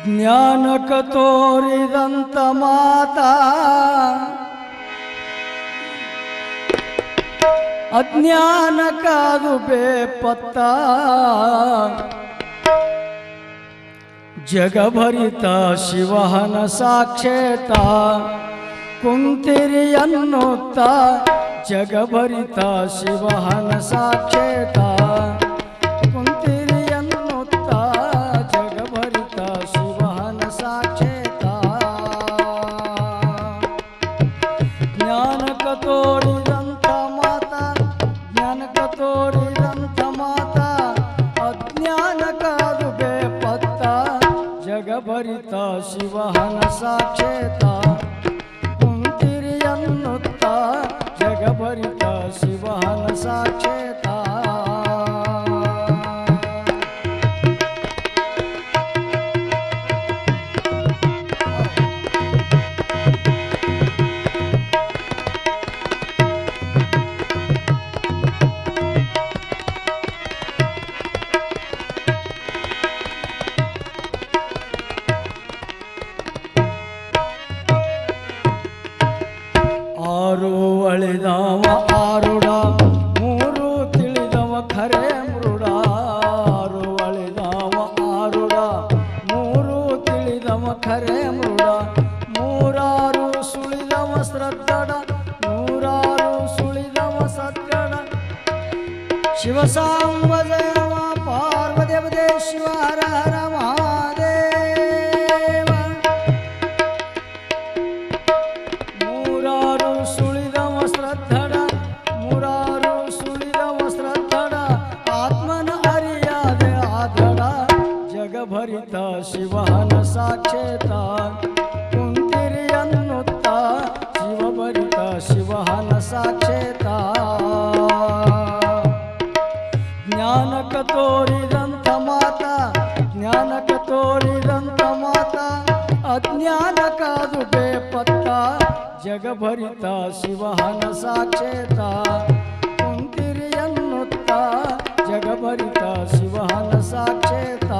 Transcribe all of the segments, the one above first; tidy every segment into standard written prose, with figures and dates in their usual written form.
ಜ್ಞಾನಕ ತೋರಿದಂತ ಮಾತಾ ಅಜ್ಞಾನಕಾದು ಬೇಪತ್ತ ಜಗಭರಿತ ಶಿವಹನ ಸಾಕ್ಷೇತ ಕುಂತಿರಿ ಅನ್ನುತ್ತ ಜಗಭರಿತ ಶಿವಹನ ಸಾಕ್ಷೇತ ಕುಂತಿರಿ ಅನ್ನುತ್ತ ಜಗಭರಿತ ಶಿವಹನ ಸಾಕ್ಷೇತ ಜ್ಞಾನಕ ತೋರಿದಂತ ಮಾತ ಜ್ಞಾನಕ ತೋರಿದಂತ ಮಾತ ಅಜ್ಞಾನಕಾದು ಬೇಪತ್ತ ಜಗಭರಿತ ಶಿವಹನ ಸಾಕ್ಷೇತ ಕುಂತಿರಿ ಅನ್ನುತ್ತ ಜಗಭರಿತ ಶಿವಹನ ಸಾಕ್ಷೇತ ಆರು ಅಳಿದವ ಆರುಡ ಮೂರು ತಿಳಿದವ ಖರೆ ಮೃಡ ಆರು ಅಳಿದವ ಆರುಡ ಮೂರು ತಿಳಿದವ ಖರೆ ಮೃಡ ಮೂರಾರು ಸುಳಿದವ ಶ್ರದ್ಧಡ ನೂರಾರು ಸುಳಿದವ ಸದ್ಗಡ ಶಿವಸಾಂಬ ಜಯವ ಪಾರ್ವದೇವದೇ ಶಿವ ಹರ ಹರ ಮಹಾದೇವ ಮೂರಾರು ಸುಳಿದವ ಶ್ರದ್ಧಡ ಮೂರಾರು ಸುಳಿದವ ಶ್ರದ್ಧಡ ಆತ್ಮನ ಅರಿಯಾದೆ ಆದಡ ಜಗಭರಿತ ಶಿವಹನ ಸಾಕ್ಷೇತ ಕುಂತಿರಿ ಅನ್ನುತ್ತ ಶಿವಭರಿತ ಶಿವಹನ ಸಾಕ್ಷೇತ ಜ್ಞಾನಕ ತೋರಿದಂತ ಮಾತ ಜ್ಞಾನಕ ತೋರಿದಂತ ಮಾತ ಅಜ್ಞಾನಕಾದು ಬೇಪತ್ತ ಜಗಭರಿತ ಶಿವಹನ ಸಾಕ್ಷೇತ ಕುಂತಿರಿ ಅನ್ನುತ್ತ ಜಗಭರಿತ ಶಿವಹನ ಸಾಕ್ಷೇತ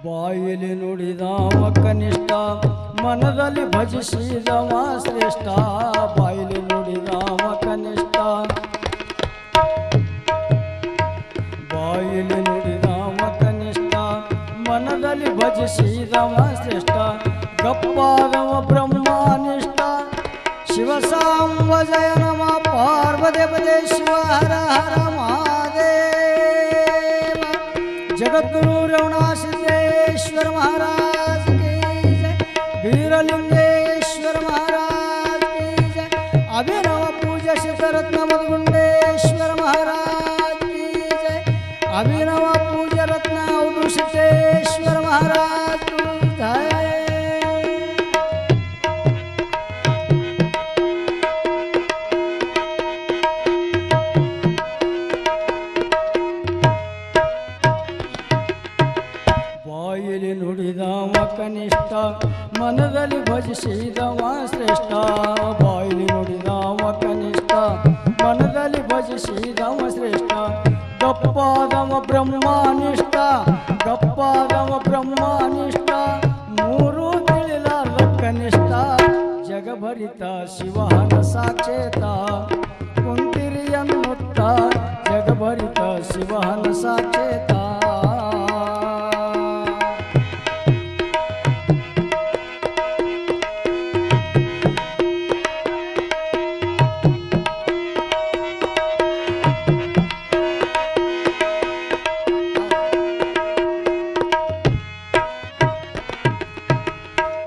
ಬಾಯಿಲಿ ನುಡಿದವ ಕನಿಷ್ಠ ಮನದಲ್ಲಿ ಭಜಿಸಿದವ ಶ್ರೇಷ್ಠ ಬಾಯಿಲಿ ನುಡಿದವ ಕನಿಷ್ಠ ಬಾಯಿಲಿ ನುಡಿದವ ಕನಿಷ್ಠ ಮನದಲ್ಲಿ ಭಜಿಸಿದವ ಶ್ರೇಷ್ಠ ಗಪ್ಪಾದವ ಬ್ರಹ್ಮನಿಷ್ಠ ಶಿವಸಾಂಬ ಜಯ ನಮ ಪಾರ್ವದೇವದೇ ಶಿವ ಹರ ಹರ ಮಹಾದೇವ जगद्गुरु रमणासिद्धेश्वर महाराज की जय वीरलिंगेश्वर महाराज की जय अभिनव पूज्य सिद्धरत्न मधुगुंडेश्वर महाराज की जय अभिनव पूज्य रत्न सिद्धेश्वर महाराज की जय ಬಾಯಿಲಿ ನುಡಿದವ ಕನಿಷ್ಠ ಮನದಲ್ಲಿ ಭಜಿಸಿದವ ಶ್ರೇಷ್ಠ ಬಾಯಿಲಿ ನುಡಿದವ ಕನಿಷ್ಠ ಮನದಲ್ಲಿ ಭಜಿಸಿದವ ಶ್ರೇಷ್ಠ ಗಪ್ಪಾದವ ಬ್ರಹ್ಮನಿಷ್ಠ ಗಪ್ಪಾದವ ಬ್ರಹ್ಮನಿಷ್ಠ ಮೂರು ತಿಳಿಲಾರ ಕನಿಷ್ಠ ಜಗಭರಿತ ಶಿವಹನ ಸಾಕ್ಷೇತ ಕುಂತಿರಿ ಅನ್ನುತ್ತ ಜಗಭರಿತ ಶಿವಹನ ಸಾಕ್ಷೇತ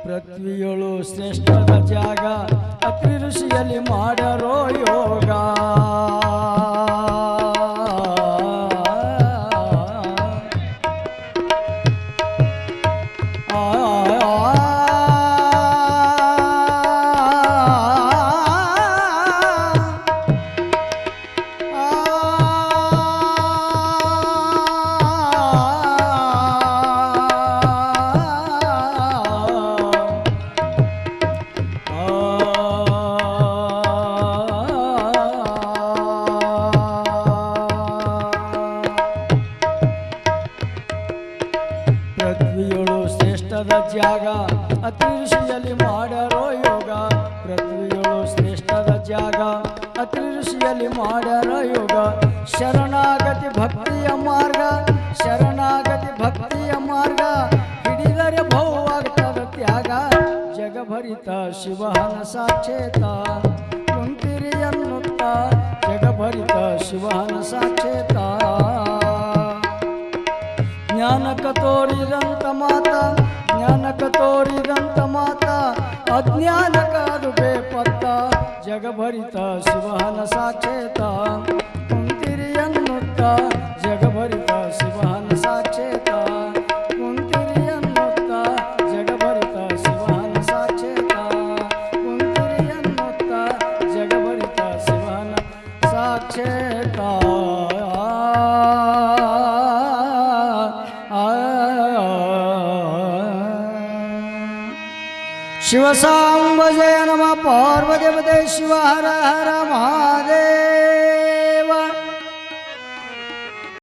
ಪೃಥ್ವಿಯೊಳು ಶ್ರೇಷ್ಠದ ಜಾಗ ಅತ್ರಿ ಋಷಿಯಲ್ಲಿ ಮಾಡರೋ ಯೋಗ ಶ್ರೇಷ್ಠದ ಜಾಗ ಅತಿ ಋಷಿಯಲ್ಲಿ ಮಾಡ್ಯಾರೋ ಯೋಗ ಪೃಥ್ವಿಯೊಳು ಶ್ರೇಷ್ಠದ ಜಾಗ ಅತಿ ಋಷಿಯಲ್ಲಿ ಮಾಡ್ಯಾರೋ ಯೋಗ ಶರಣಾಗತಿ ಭಕ್ತಿಯ ಮಾರ್ಗ ಶರಣಾಗತಿ ಭಕ್ತಿಯ ಮಾರ್ಗ ಹಿಡಿದರೆ ಬಹುವಾಗ್ತದ ತ್ಯಾಗ ಜಗಭರಿತ ಶಿವಹನ ಸಾಕ್ಷೇತ ಕುಂತಿರಿ ಅನ್ನುತ್ತ ಜಗಭರಿತ ಶಿವಹನ ಸಾಕ್ಷೇತ ಜ್ಞಾನಕ ತೋರಿದಂತ ಮಾತ ಜ್ಞಾನಕ ತೋರಿದಂತ ಮಾತ ಅಜ್ಞಾನಕ ಅದು ಬೇಪತ್ತ ಜಗಭರಿತ ಶಿವಹನ ಸಾಕ್ಷೇತ ಕುಂತಿರಿ ಅನ್ನುತ್ತ ಜಗಭರಿತ ಶಿವಹನ ಸಾಕ್ಷೇತ ಕುಂತಿರಿ ಅನ್ನುತ್ತ ಜಗಭರಿತ ಶಿವಹನ ಸಾಕ್ಷೇತ ಕುಂತಿರಿ ಅನ್ನುತ್ತ ಜಗಭರಿತ ಶಿವಹನ ಸಾಕ್ಷೇತ ಶಿವ ಸಾಂಬ ಜಯ ನಮ ಪಾರ್ವದೇವತೆ ಶಿವ ಹರ ಹರ ಮಹಾದೇವ